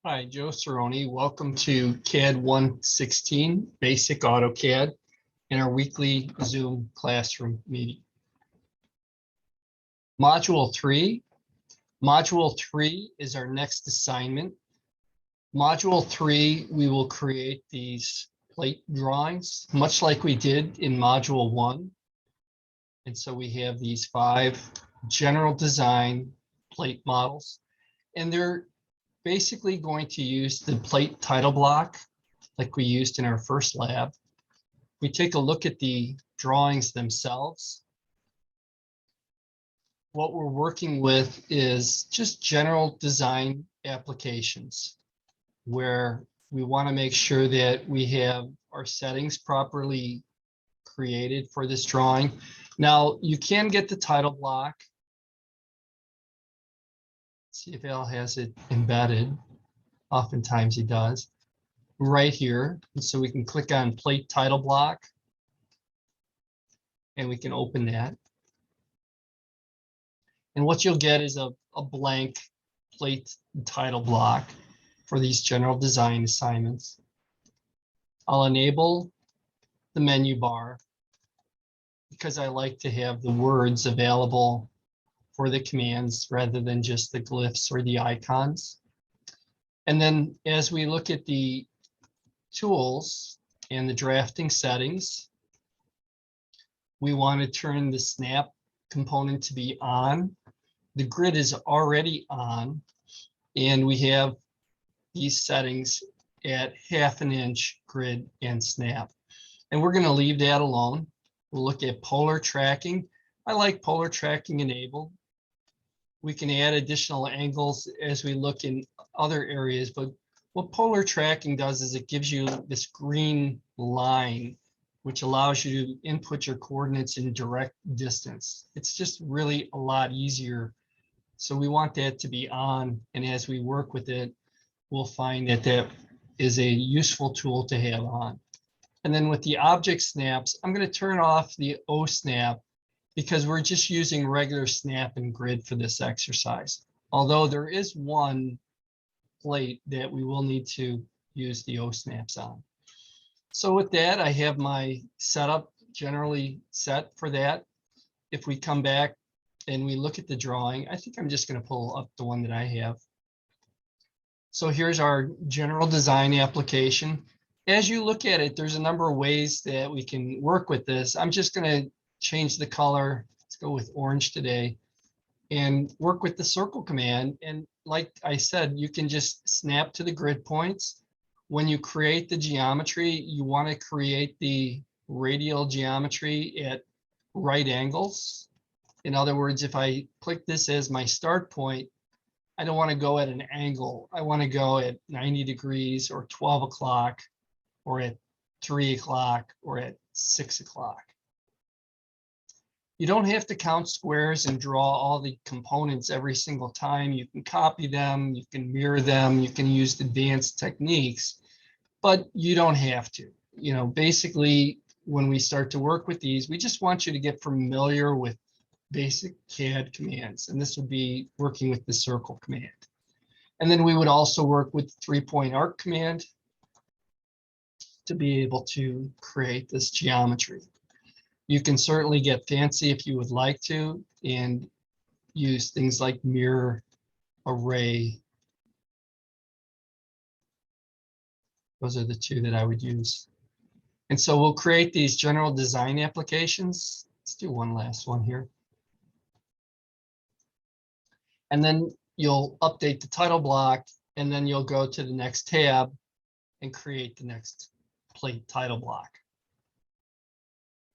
Hi, Joe Cerrone. Welcome to CAD 116, Basic AutoCAD, in our weekly Zoom classroom meeting. Module 3. Module 3 is our next assignment. Module 3, we will create these plate drawings, much like we did in Module 1. And so we have these 5 general design plate models, and they're basically going to use the plate title block like we used in our first lab. We take a look at the drawings themselves. What we're working with is just general design applications where we want to make sure that we have our settings properly created for this drawing. Now, you can get the title block. See if Al has it embedded. Oftentimes he does. Right here. And so we can click on plate title block and we can open that. And what you'll get is a blank plate title block for these general design assignments. I'll enable the menu bar because I like to have the words available for the commands rather than just the glyphs or the icons. And then as we look at the tools and the drafting settings, we want to turn the snap component to be on. The grid is already on, and we have these settings at 1/2 inch grid and snap. And we're going to leave that alone. We'll look at polar tracking. I like polar tracking enabled. We can add additional angles as we look in other areas, but what polar tracking does is it gives you this green line, which allows you to input your coordinates in direct distance. It's just really a lot easier. So we want that to be on, and as we work with it, we'll find that that is a useful tool to have on. And then with the object snaps, I'm going to turn off the O snap because we're just using regular snap and grid for this exercise. Although there is one plate that we will need to use the O snaps on. So with that, I have my setup generally set for that. If we come back and we look at the drawing, I think I'm just going to pull up the one that I have. So here's our general design application. As you look at it, there's a number of ways that we can work with this. I'm just going to change the color. Let's go with orange today and work with the circle command. And like I said, you can just snap to the grid points. When you create the geometry, you want to create the radial geometry at right angles. In other words, if I click this as my start point, I don't want to go at an angle. I want to go at 90 degrees or 12 o'clock or at 3 o'clock or at 6 o'clock. You don't have to count squares and draw all the components every single time. You can copy them, you can mirror them, you can use advanced techniques, but you don't have to. You know, basically, when we start to work with these, we just want you to get familiar with basic CAD commands, and this would be working with the circle command. And then we would also work with the 3-point arc command to be able to create this geometry. You can certainly get fancy if you would like to and use things like mirror, array. Those are the two that I would use. And so we'll create these general design applications. Let's do one last one here. And then you'll update the title block, and then you'll go to the next tab and create the next plate title block.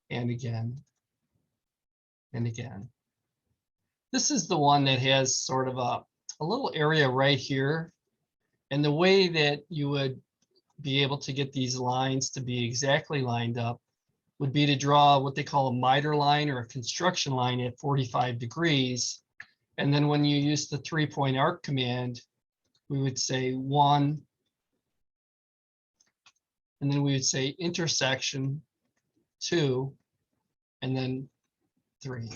And again, and again. This is the one that has sort of a little area right here. And the way that you would be able to get these lines to be exactly lined up would be to draw what they call a miter line or a construction line at 45 degrees. And then when you use the 3-point arc command, we would say 1, and then we would say intersection 2, and then 3.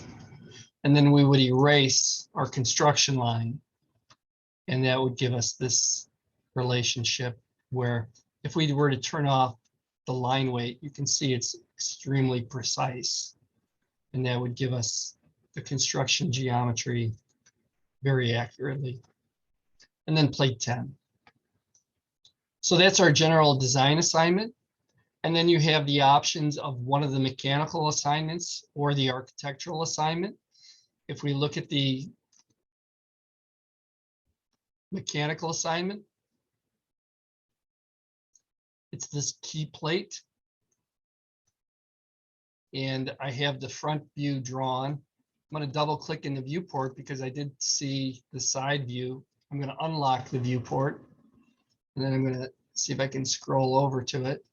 And then we would erase our construction line, and that would give us this relationship where if we were to turn off the line weight, you can see it's extremely precise. And that would give us the construction geometry very accurately. And then plate 10. So that's our general design assignment. And then you have the options of one of the mechanical assignments or the architectural assignment. If we look at the mechanical assignment, it's this key plate. And I have the front view drawn. I'm going to double click in the viewport because I did see the side view. I'm going to unlock the viewport, and then I'm going to see if I can scroll over to it.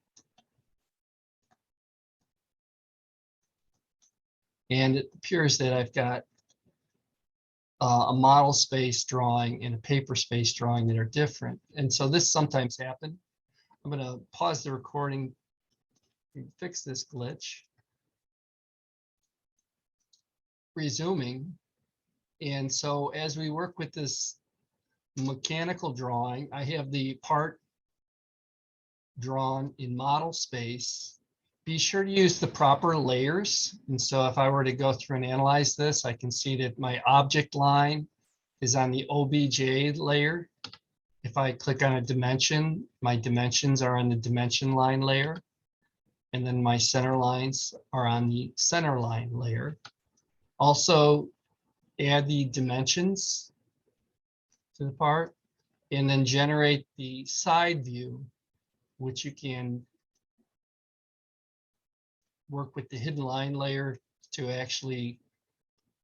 And it appears that I've got a model space drawing and a paper space drawing that are different. And so this sometimes happens. I'm going to pause the recording and fix this glitch. Resuming. And so as we work with this mechanical drawing, I have the part drawn in model space. Be sure to use the proper layers. And so if I were to go through and analyze this, I can see that my object line is on the OBJ layer. If I click on a dimension, my dimensions are on the dimension line layer. And then my center lines are on the center line layer. Also, add the dimensions to the part, and then generate the side view, which you can work with the hidden line layer to actually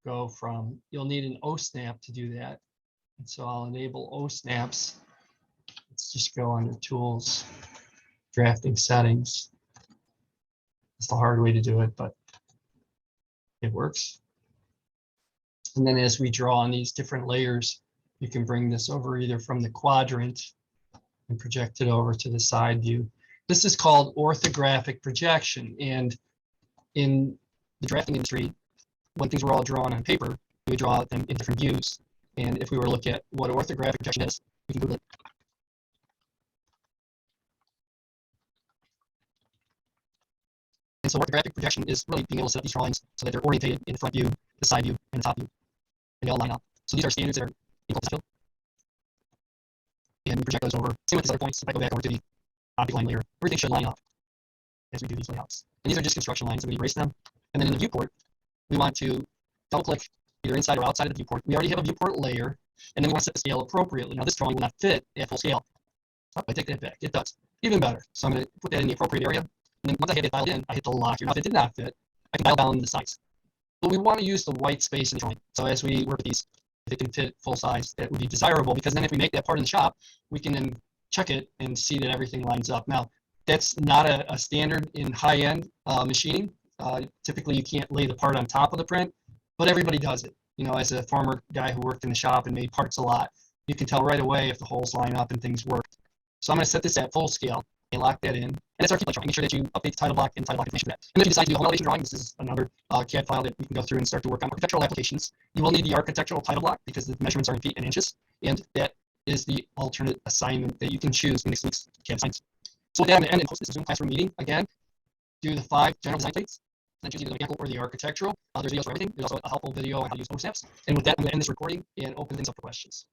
go from. You'll need an O snap to do that. And so I'll enable O snaps. Let's just go under Tools, Drafting Settings. It's the hard way to do it, but it works. And then as we draw on these different layers, you can bring this over either from the quadrant and project it over to the side view. This is called orthographic projection. And in the drafting industry, when things were all drawn on paper, we would draw them in different views. And if we were to look at what orthographic projection is, we can Google it. And so orthographic projection is really being able to set up these drawings so that they're orientated in the front view, the side view, and the top view. And they all line up. So these are standards that are equal to fill. And we project those over. Same with these other points. If I go back over to the object line layer, everything should line up as we do these layouts. And these are just construction lines, and we erase them. And then in the viewport, we want to double click either inside or outside of the viewport. We already have a viewport layer, and then we want to set the scale appropriately. Now this drawing will not fit at full scale. Oh, I take that back. It does. Even better. So I'm going to put that in the appropriate area. And then once I have it dialed in, I hit the lock here. Now if it did not fit, I can dial down the size. But we want to use the white space in the drawing. So as we work with these, if it can fit full size, that would be desirable, because then if we make that part in the shop, we can then check it and see that everything lines up. Now, that's not a standard in high-end machining. Typically, you can't lay the part on top of the print, but everybody does it. You know, as a former guy who worked in the shop and made parts a lot, you can tell right away if the holes line up and things work. So I'm going to set this at full scale and lock that in. And it's our key plate drawing. Make sure that you update the title block and title block information for that. And if you decide to do a home elevation drawing, this is another CAD file that we can go through and start to work on architectural applications. You will need the architectural title block because the measurements are in feet and inches, and that is the alternate assignment that you can choose in next week's CAD assignments. So with that, I'm going to end and host this Zoom classroom meeting again. Do the 5 general design plates, and then choose either the mechanical or the architectural. There's videos for everything. There's also a helpful video on how to use O snaps. And with that, I'm going to end this recording and open things up for questions.